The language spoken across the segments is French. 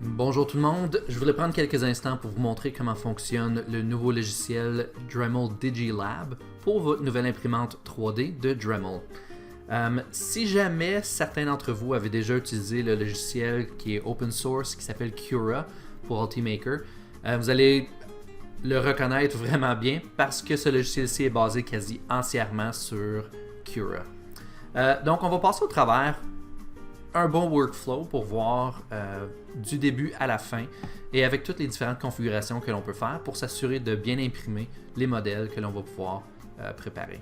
Bonjour tout le monde, je voulais prendre quelques instants pour vous montrer comment fonctionne le nouveau logiciel Dremel DigiLab pour votre nouvelle imprimante 3D de Dremel. Si jamais certains d'entre vous avaient déjà utilisé le logiciel qui est open source, qui s'appelle Cura pour Ultimaker, vous allez le reconnaître vraiment bien parce que ce logiciel-ci est basé quasi entièrement sur Cura. Donc on va passer au travers un bon workflow pour voir du début à la fin et avec toutes les différentes configurations que l'on peut faire pour s'assurer de bien imprimer les modèles que l'on va pouvoir préparer.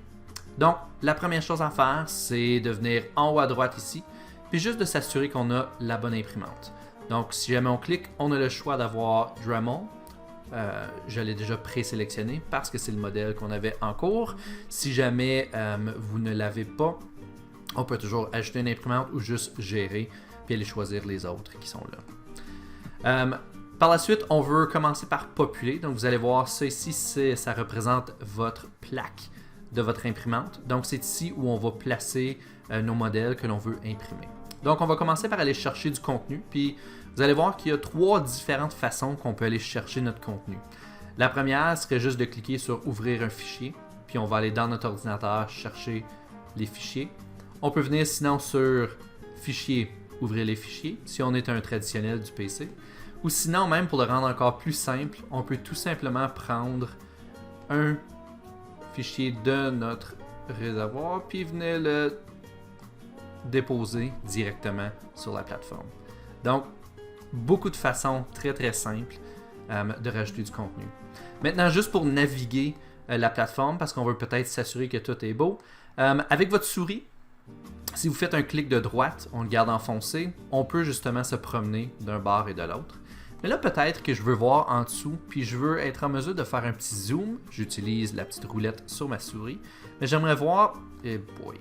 Donc, la première chose à faire, c'est de venir en haut à droite ici, puis juste de s'assurer qu'on a la bonne imprimante. Donc, si jamais on clique, on a le choix d'avoir Dremel. Je l'ai déjà présélectionné parce que c'est le modèle qu'on avait en cours. Si jamais vous ne l'avez pas, on peut toujours ajouter une imprimante ou juste gérer puis aller choisir les autres qui sont là. Par la suite, on veut commencer par populer. Donc, vous allez voir ça ici, ça représente votre plaque de votre imprimante. Donc, c'est ici où on va placer nos modèles que l'on veut imprimer. Donc, on va commencer par aller chercher du contenu. Puis, vous allez voir qu'il y a 3 différentes façons qu'on peut aller chercher notre contenu. La première serait juste de cliquer sur « Ouvrir un fichier ». Puis, on va aller dans notre ordinateur chercher les fichiers. On peut venir sinon sur « Fichier », ouvrir les fichiers, si on est un traditionnel du PC. Ou sinon, même pour le rendre encore plus simple, on peut tout simplement prendre un fichier de notre réservoir, puis venir le déposer directement sur la plateforme. Donc, beaucoup de façons très simples de rajouter du contenu. Maintenant, juste pour naviguer la plateforme, parce qu'on veut peut-être s'assurer que tout est beau, avec votre souris, si vous faites un clic de droite, on le garde enfoncé, on peut justement se promener d'un bord et de l'autre. Mais là, peut-être que je veux voir en dessous, puis je veux être en mesure de faire un petit zoom. J'utilise la petite roulette sur ma souris. Mais j'aimerais voir... Eh boy!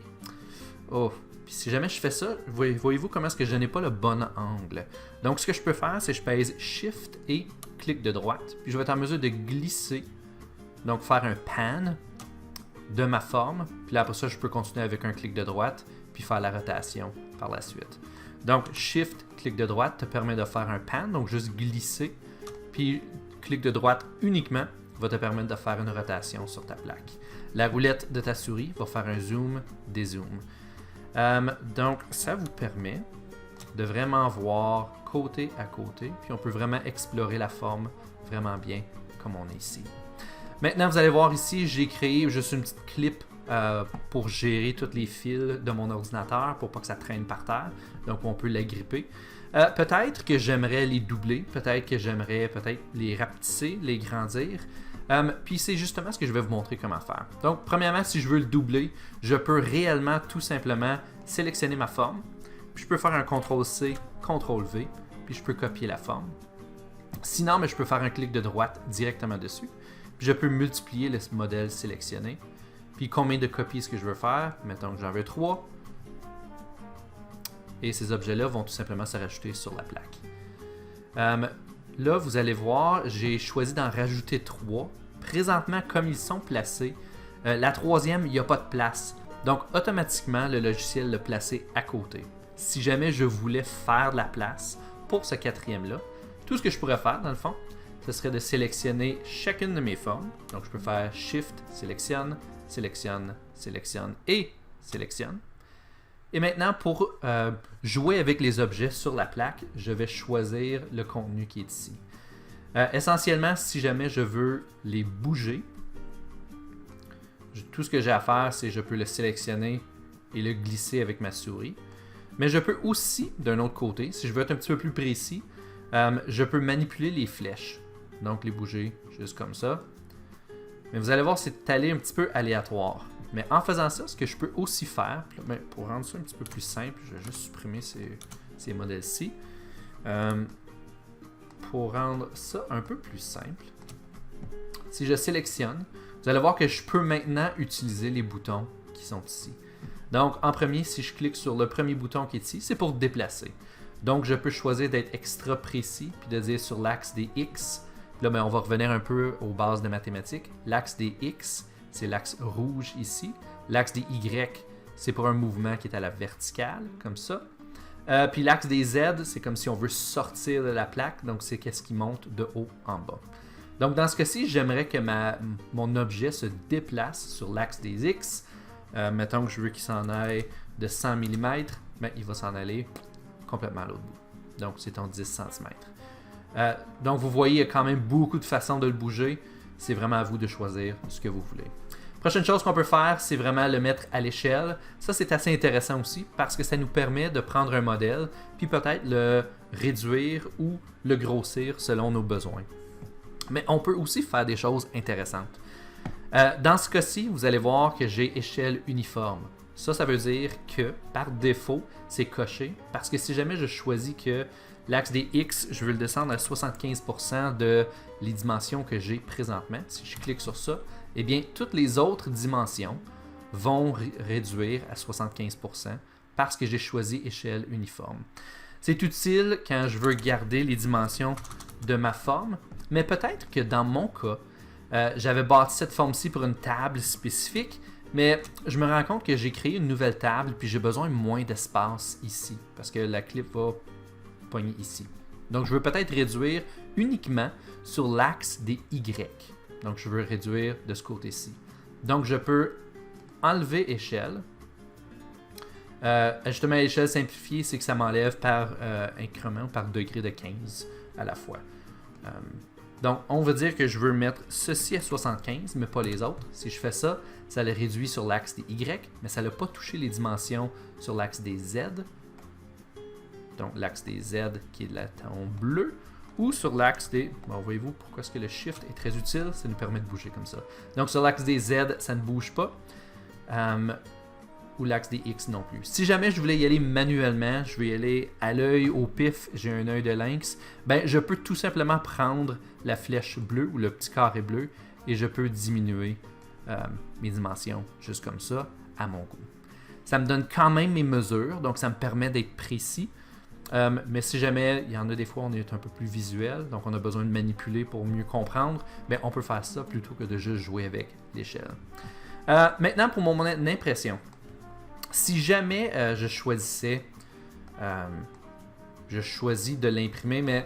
Oh! Puis si jamais je fais ça, voyez-vous comment est-ce que je n'ai pas le bon angle. Donc, ce que je peux faire, c'est que je pèse Shift et clic de droite. Puis je vais être en mesure de glisser, donc faire un pan de ma forme. Puis là, après ça, je peux continuer avec un clic de droite, puis faire la rotation par la suite. Donc, Shift, clic de droite te permet de faire un pan, donc juste glisser. Puis, clic de droite uniquement va te permettre de faire une rotation sur ta plaque. La roulette de ta souris va faire un zoom, dézoom. Donc, ça vous permet de vraiment voir côté à côté, puis on peut vraiment explorer la forme vraiment bien comme on est ici. Maintenant, vous allez voir ici, j'ai créé juste une petite clip pour gérer tous les fils de mon ordinateur pour pas que ça traîne par terre. Donc, on peut la gripper. Peut-être que j'aimerais les doubler. Peut-être que j'aimerais les rapetisser, les grandir. Puis, c'est justement ce que je vais vous montrer comment faire. Donc, premièrement, si je veux le doubler, je peux réellement tout simplement sélectionner ma forme. Puis, je peux faire un CTRL-C, CTRL-V. Puis, je peux copier la forme. Sinon, mais je peux faire un clic de droite directement dessus. Puis, je peux multiplier le modèle sélectionné. Puis combien de copies est-ce que je veux faire? Mettons que j'en veux 3. Et ces objets-là vont tout simplement se rajouter sur la plaque. Là, vous allez voir, j'ai choisi d'en rajouter 3. Présentement, comme ils sont placés, la troisième, il n'y a pas de place. Donc, automatiquement, le logiciel l'a placé à côté. Si jamais je voulais faire de la place pour ce quatrième-là, tout ce que je pourrais faire, dans le fond, ce serait de sélectionner chacune de mes formes. Donc, je peux faire Shift, sélectionne, sélectionne, sélectionne et sélectionne. Et maintenant, pour jouer avec les objets sur la plaque, je vais choisir le contenu qui est ici. Essentiellement, si jamais je veux les bouger, tout ce que j'ai à faire, c'est que je peux le sélectionner et le glisser avec ma souris. Mais je peux aussi, d'un autre côté, si je veux être un petit peu plus précis, je peux manipuler les flèches. Donc, les bouger juste comme ça. Mais vous allez voir, c'est allé un petit peu aléatoire. Mais en faisant ça, ce que je peux aussi faire, pour rendre ça un petit peu plus simple, je vais juste supprimer ces modèles-ci. Pour rendre ça un peu plus simple, si je sélectionne, vous allez voir que je peux maintenant utiliser les boutons qui sont ici. Donc, en premier, si je clique sur le premier bouton qui est ici, c'est pour déplacer. Donc, je peux choisir d'être extra précis, puis de dire sur l'axe des X. Là, on va revenir un peu aux bases de mathématiques. L'axe des X, c'est l'axe rouge ici. L'axe des Y, c'est pour un mouvement qui est à la verticale, comme ça. Puis l'axe des Z, c'est comme si on veut sortir de la plaque, donc c'est qu'est-ce qui monte de haut en bas. Donc dans ce cas-ci, j'aimerais que mon objet se déplace sur l'axe des X. Mettons que je veux qu'il s'en aille de 100 mm, ben, il va s'en aller complètement à l'autre bout. Donc c'est en 10 cm. Donc vous voyez, il y a quand même beaucoup de façons de le bouger. C'est vraiment à vous de choisir ce que vous voulez. Prochaine chose qu'on peut faire, c'est vraiment le mettre à l'échelle. Ça, c'est assez intéressant aussi parce que ça nous permet de prendre un modèle puis peut-être le réduire ou le grossir selon nos besoins. Mais on peut aussi faire des choses intéressantes. Dans ce cas-ci, vous allez voir que j'ai échelle uniforme. Ça veut dire que par défaut, c'est coché parce que si jamais je choisis que l'axe des X, je veux le descendre à 75% de les dimensions que j'ai présentement, si je clique sur ça, eh bien, toutes les autres dimensions vont réduire à 75% parce que j'ai choisi échelle uniforme. C'est utile quand je veux garder les dimensions de ma forme, mais peut-être que dans mon cas, j'avais bâti cette forme-ci pour une table spécifique, mais je me rends compte que j'ai créé une nouvelle table puis j'ai besoin de moins d'espace ici parce que la clip va pogner ici. Donc, je veux peut-être réduire uniquement sur l'axe des Y. Donc, je veux réduire de ce côté-ci. Donc, je peux enlever échelle. Ajustement à échelle simplifiée, c'est que ça m'enlève par incrément, par degré de 15 à la fois. Donc, on veut dire que je veux mettre ceci à 75, mais pas les autres. Si je fais ça, ça le réduit sur l'axe des Y, mais ça n'a pas touché les dimensions sur l'axe des Z. Donc, l'axe des Z qui est de la ton bleu. Ou sur l'axe des... Bon, voyez-vous pourquoi est-ce que le Shift est très utile? Ça nous permet de bouger comme ça. Donc, sur l'axe des Z, ça ne bouge pas. Ou l'axe des X non plus. Si jamais je voulais y aller manuellement, je vais y aller à l'œil, au pif, j'ai un œil de lynx, ben, je peux tout simplement prendre la flèche bleue ou le petit carré bleu et je peux diminuer mes dimensions juste comme ça, à mon goût. Ça me donne quand même mes mesures, donc ça me permet d'être précis. Mais si jamais, il y en a des fois, on est un peu plus visuel, donc on a besoin de manipuler pour mieux comprendre, ben, on peut faire ça plutôt que de juste jouer avec l'échelle. Maintenant, pour mon impression. Si jamais je choisis de l'imprimer, mais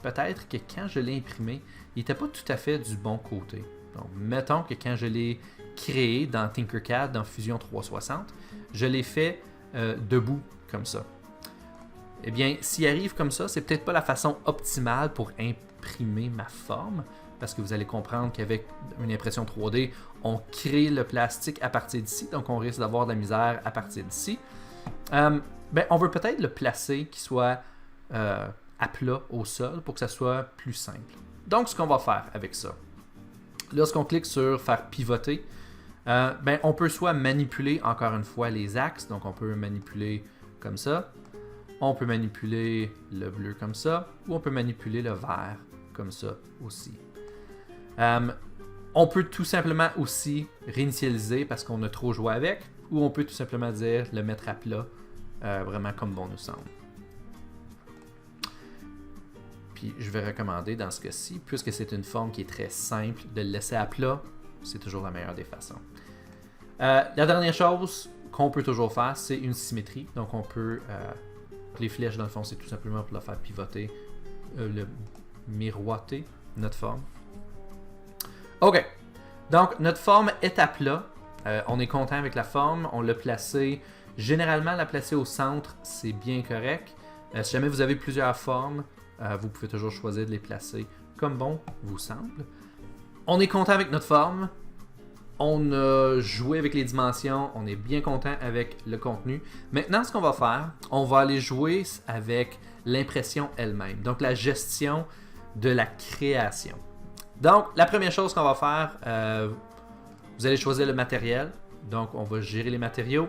peut-être que quand je l'ai imprimé, il n'était pas tout à fait du bon côté. Donc, mettons que quand je l'ai créé dans Tinkercad, dans Fusion 360, je l'ai fait debout, comme ça. Eh bien, s'il arrive comme ça, c'est peut-être pas la façon optimale pour imprimer ma forme, parce que vous allez comprendre qu'avec une impression 3D, on crée le plastique à partir d'ici, donc on risque d'avoir de la misère à partir d'ici. Ben, on veut peut-être le placer qui soit à plat au sol pour que ça soit plus simple. Donc, ce qu'on va faire avec ça, lorsqu'on clique sur faire pivoter, ben, on peut soit manipuler encore une fois les axes, donc on peut manipuler comme ça, on peut manipuler le bleu comme ça, ou on peut manipuler le vert comme ça aussi. On peut tout simplement aussi réinitialiser parce qu'on a trop joué avec, ou on peut tout simplement dire le mettre à plat, vraiment comme bon nous semble. Puis je vais recommander dans ce cas-ci, puisque c'est une forme qui est très simple, de le laisser à plat, c'est toujours la meilleure des façons. La dernière chose qu'on peut toujours faire, c'est une symétrie. Donc on peut, les flèches dans le fond, c'est tout simplement pour la faire pivoter, le miroiter, notre forme. OK. Donc, notre forme est à plat. On est content avec la forme. On l'a placée. Généralement, la placer au centre, c'est bien correct. Si jamais vous avez plusieurs formes, vous pouvez toujours choisir de les placer comme bon vous semble. On est content avec notre forme. On a joué avec les dimensions. On est bien content avec le contenu. Maintenant, ce qu'on va faire, on va aller jouer avec l'impression elle-même. Donc, la gestion de la création. Donc, la première chose qu'on va faire, vous allez choisir le matériel. Donc, on va gérer les matériaux.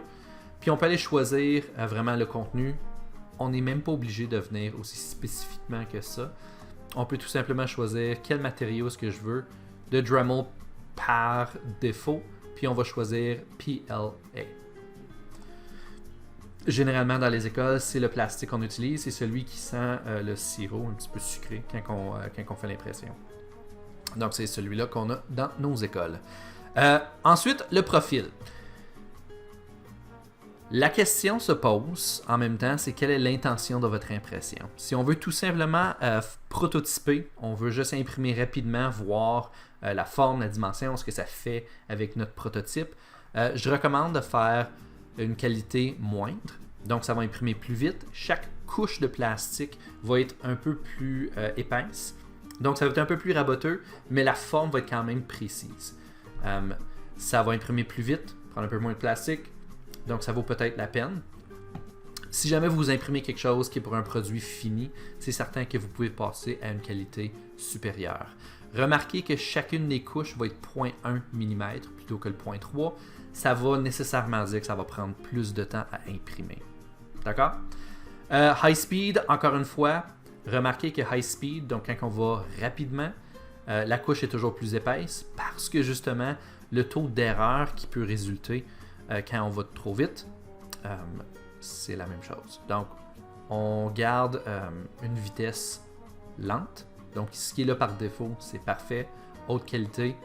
Puis, on peut aller choisir vraiment le contenu. On n'est même pas obligé de venir aussi spécifiquement que ça. On peut tout simplement choisir quel matériau est-ce que je veux de Dremel par défaut. Puis, on va choisir PLA. Généralement, dans les écoles, c'est le plastique qu'on utilise. C'est celui qui sent le sirop un petit peu sucré quand on fait l'impression. Donc, c'est celui-là qu'on a dans nos écoles. Ensuite, le profil. La question se pose en même temps, c'est quelle est l'intention de votre impression. Si on veut tout simplement prototyper, on veut juste imprimer rapidement, voir la forme, la dimension, ce que ça fait avec notre prototype, je recommande de faire une qualité moindre. Donc ça va imprimer plus vite. Chaque couche de plastique va être un peu plus épaisse. Donc ça va être un peu plus raboteux, mais la forme va être quand même précise. Ça va imprimer plus vite, prendre un peu moins de plastique. Donc, ça vaut peut-être la peine. Si jamais vous imprimez quelque chose qui est pour un produit fini, c'est certain que vous pouvez passer à une qualité supérieure. Remarquez que chacune des couches va être 0.1 mm plutôt que le 0.3. Ça va nécessairement dire que ça va prendre plus de temps à imprimer. D'accord? High speed, encore une fois, remarquez que high speed, donc quand on va rapidement, la couche est toujours plus épaisse parce que justement, le taux d'erreur qui peut résulter quand on va trop vite, c'est la même chose. Donc, on garde une vitesse lente. Donc, ce qui est là par défaut, c'est parfait. Haute qualité,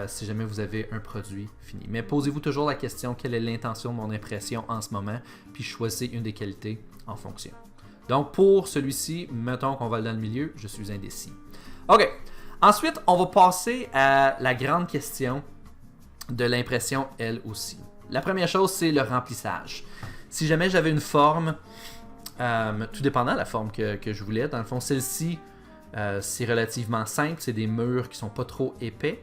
si jamais vous avez un produit fini. Mais posez-vous toujours la question, quelle est l'intention de mon impression en ce moment, puis choisissez une des qualités en fonction. Donc, pour celui-ci, mettons qu'on va dans le milieu, je suis indécis. OK. Ensuite, on va passer à la grande question de l'impression, elle aussi. La première chose, c'est le remplissage. Si jamais j'avais une forme, tout dépendant de la forme que je voulais, dans le fond, celle-ci, c'est relativement simple, c'est des murs qui ne sont pas trop épais,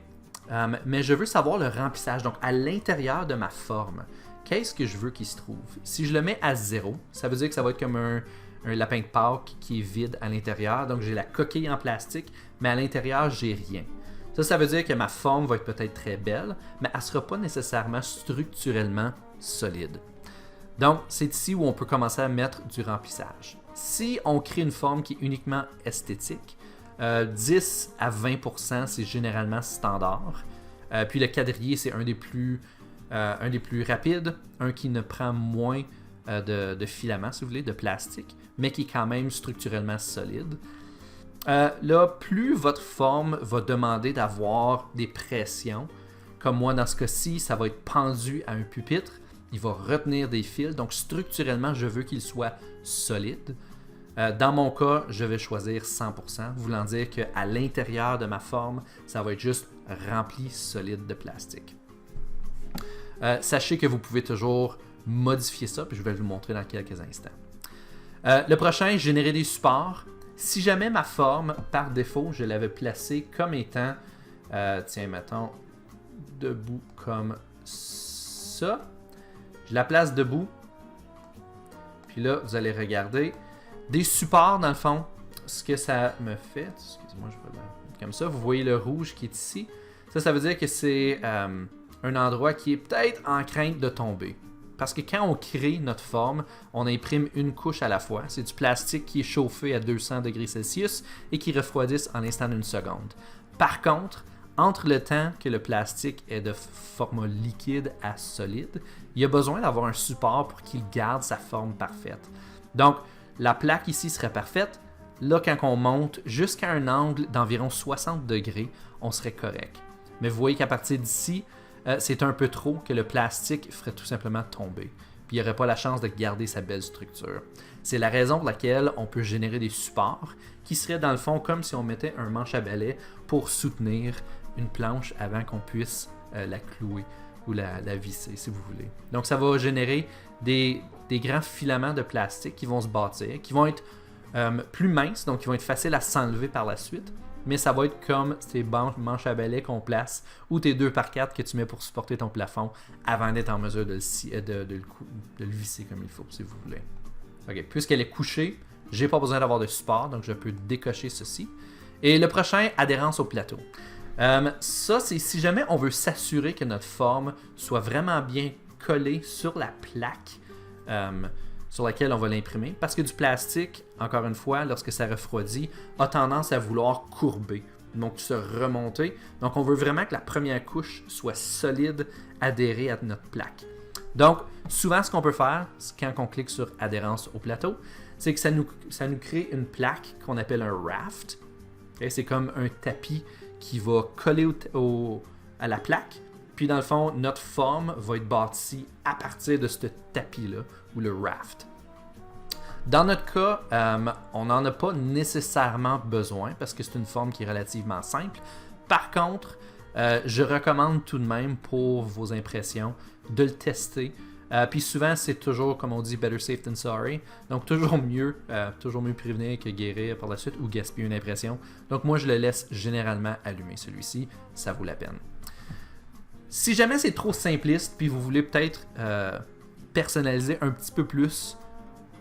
mais je veux savoir le remplissage. Donc, à l'intérieur de ma forme, qu'est-ce que je veux qu'il se trouve? Si je le mets à 0, ça veut dire que ça va être comme un lapin de Pâques qui est vide à l'intérieur. Donc, j'ai la coquille en plastique, mais à l'intérieur, j'ai rien. Ça veut dire que ma forme va être peut-être très belle, mais elle ne sera pas nécessairement structurellement solide. Donc, c'est ici où on peut commencer à mettre du remplissage. Si on crée une forme qui est uniquement esthétique, 10 à 20%, c'est généralement standard. Puis le quadrillé, c'est un des plus rapides, un qui ne prend moins de filaments, si vous voulez, de plastique, mais qui est quand même structurellement solide. Là, plus votre forme va demander d'avoir des pressions, comme moi dans ce cas-ci, ça va être pendu à un pupitre, il va retenir des fils, donc structurellement, je veux qu'il soit solide. Dans mon cas, je vais choisir 100%, voulant dire qu'à l'intérieur de ma forme, ça va être juste rempli solide de plastique. Sachez que vous pouvez toujours modifier ça, puis je vais vous le montrer dans quelques instants. Le prochain, générer des supports. Si jamais ma forme, par défaut, je l'avais placée comme étant, tiens, mettons, debout comme ça. Je la place debout. Puis là, vous allez regarder. Des supports, dans le fond, ce que ça me fait, excusez-moi, je vais le comme ça. Vous voyez le rouge qui est ici. Ça veut dire que c'est un endroit qui est peut-être en crainte de tomber. Parce que quand on crée notre forme, on imprime une couche à la fois. C'est du plastique qui est chauffé à 200 degrés Celsius et qui refroidisse en l'instant d'une seconde. Par contre, entre le temps que le plastique est de format liquide à solide, il y a besoin d'avoir un support pour qu'il garde sa forme parfaite. Donc, la plaque ici serait parfaite. Là, quand on monte jusqu'à un angle d'environ 60 degrés, on serait correct. Mais vous voyez qu'à partir d'ici, c'est un peu trop que le plastique ferait tout simplement tomber. Puis il n'y aurait pas la chance de garder sa belle structure. C'est la raison pour laquelle on peut générer des supports qui seraient dans le fond comme si on mettait un manche à balai pour soutenir une planche avant qu'on puisse la clouer ou la visser si vous voulez. Donc ça va générer des grands filaments de plastique qui vont se bâtir, qui vont être plus minces, donc qui vont être faciles à s'enlever par la suite. Mais ça va être comme ces manches à balai qu'on place ou tes 2x4 que tu mets pour supporter ton plafond avant d'être en mesure de le visser comme il faut, si vous voulez. Ok, puisqu'elle est couchée, j'ai pas besoin d'avoir de support, donc je peux décocher ceci. Et le prochain, adhérence au plateau. Ça, c'est si jamais on veut s'assurer que notre forme soit vraiment bien collée sur la plaque sur laquelle on va l'imprimer, parce que du plastique, encore une fois, lorsque ça refroidit, a tendance à vouloir courber, donc se remonter. Donc on veut vraiment que la première couche soit solide, adhérée à notre plaque. Donc souvent ce qu'on peut faire, quand on clique sur adhérence au plateau, c'est que ça nous crée une plaque qu'on appelle un raft. Okay? C'est comme un tapis qui va coller à la plaque. Puis dans le fond, notre forme va être bâtie à partir de ce tapis-là, ou le raft. Dans notre cas, on n'en a pas nécessairement besoin parce que c'est une forme qui est relativement simple. Par contre, je recommande tout de même pour vos impressions de le tester. Puis souvent, c'est toujours, comme on dit, better safe than sorry. Donc toujours mieux prévenir que guérir par la suite ou gaspiller une impression. Donc moi, je le laisse généralement allumer celui-ci. Ça vaut la peine. Si jamais c'est trop simpliste, puis vous voulez peut-être personnaliser un petit peu plus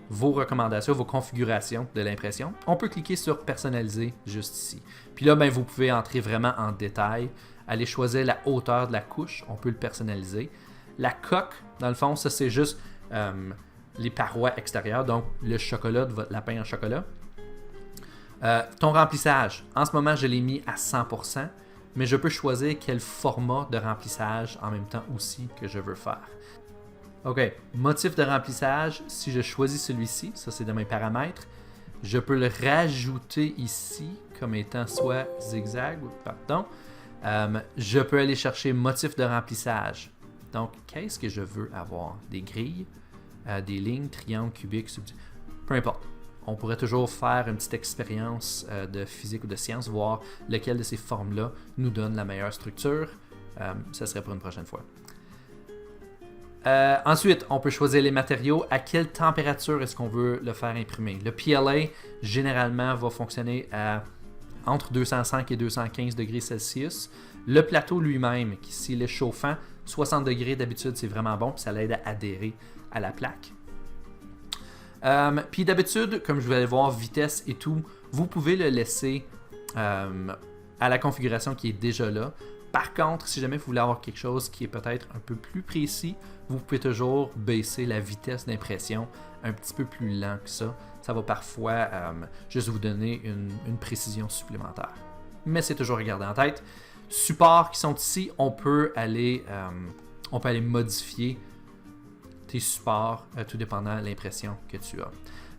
vos recommandations, vos configurations de l'impression, on peut cliquer sur personnaliser juste ici. Puis là, ben, vous pouvez entrer vraiment en détail, aller choisir la hauteur de la couche, on peut le personnaliser. La coque, dans le fond, ça c'est juste les parois extérieures, donc le chocolat de votre lapin en chocolat. Ton remplissage, en ce moment je l'ai mis à 100%, mais je peux choisir quel format de remplissage en même temps aussi que je veux faire. Ok, motif de remplissage, si je choisis celui-ci, ça c'est de mes paramètres, je peux le rajouter ici comme étant soit zigzag, pardon. Je peux aller chercher motif de remplissage. Donc, qu'est-ce que je veux avoir? Des grilles, des lignes, triangles, cubiques, peu importe. On pourrait toujours faire une petite expérience de physique ou de science, voir lequel de ces formes-là nous donne la meilleure structure. Ça serait pour une prochaine fois. Ensuite, on peut choisir les matériaux. À quelle température est-ce qu'on veut le faire imprimer? Le PLA, généralement, va fonctionner à entre 205 et 215 degrés Celsius. Le plateau lui-même, s'il est chauffant, 60 degrés d'habitude, c'est vraiment bon, puis ça l'aide à adhérer à la plaque. Puis d'habitude, comme je vais aller voir, vitesse et tout, vous pouvez le laisser à la configuration qui est déjà là. Par contre, si jamais vous voulez avoir quelque chose qui est peut-être un peu plus précis, vous pouvez toujours baisser la vitesse d'impression un petit peu plus lent que ça. Ça va parfois juste vous donner une précision supplémentaire. Mais c'est toujours à garder en tête. Supports qui sont ici, on peut aller modifier tes supports tout dépendant de l'impression que tu as.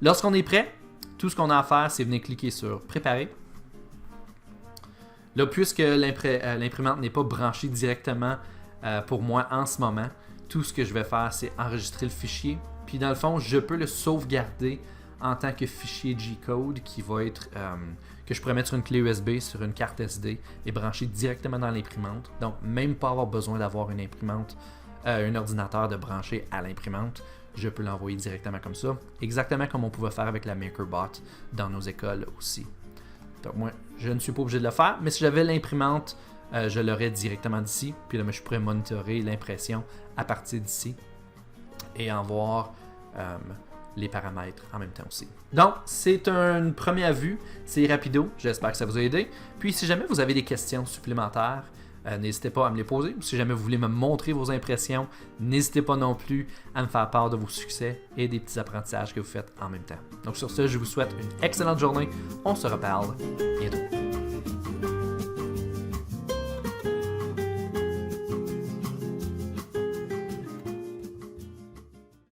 Lorsqu'on est prêt, tout ce qu'on a à faire, c'est venir cliquer sur Préparer. Là, puisque l'imprimante n'est pas branchée directement pour moi en ce moment, tout ce que je vais faire, c'est enregistrer le fichier. Puis dans le fond, je peux le sauvegarder en tant que fichier G-code qui va être que je pourrais mettre sur une clé USB, sur une carte SD et brancher directement dans l'imprimante. Donc, même pas avoir besoin d'avoir une imprimante, un ordinateur de brancher à l'imprimante. Je peux l'envoyer directement comme ça. Exactement comme on pouvait faire avec la MakerBot dans nos écoles aussi. Donc, moi, je ne suis pas obligé de le faire, mais si j'avais l'imprimante, je l'aurais directement d'ici. Puis là, je pourrais monitorer l'impression à partir d'ici et en voir les paramètres en même temps aussi. Donc, c'est une première vue, c'est rapido, j'espère que ça vous a aidé. Puis, si jamais vous avez des questions supplémentaires, n'hésitez pas à me les poser. Si jamais vous voulez me montrer vos impressions, n'hésitez pas non plus à me faire part de vos succès et des petits apprentissages que vous faites en même temps. Donc sur ce, je vous souhaite une excellente journée. On se reparle bientôt.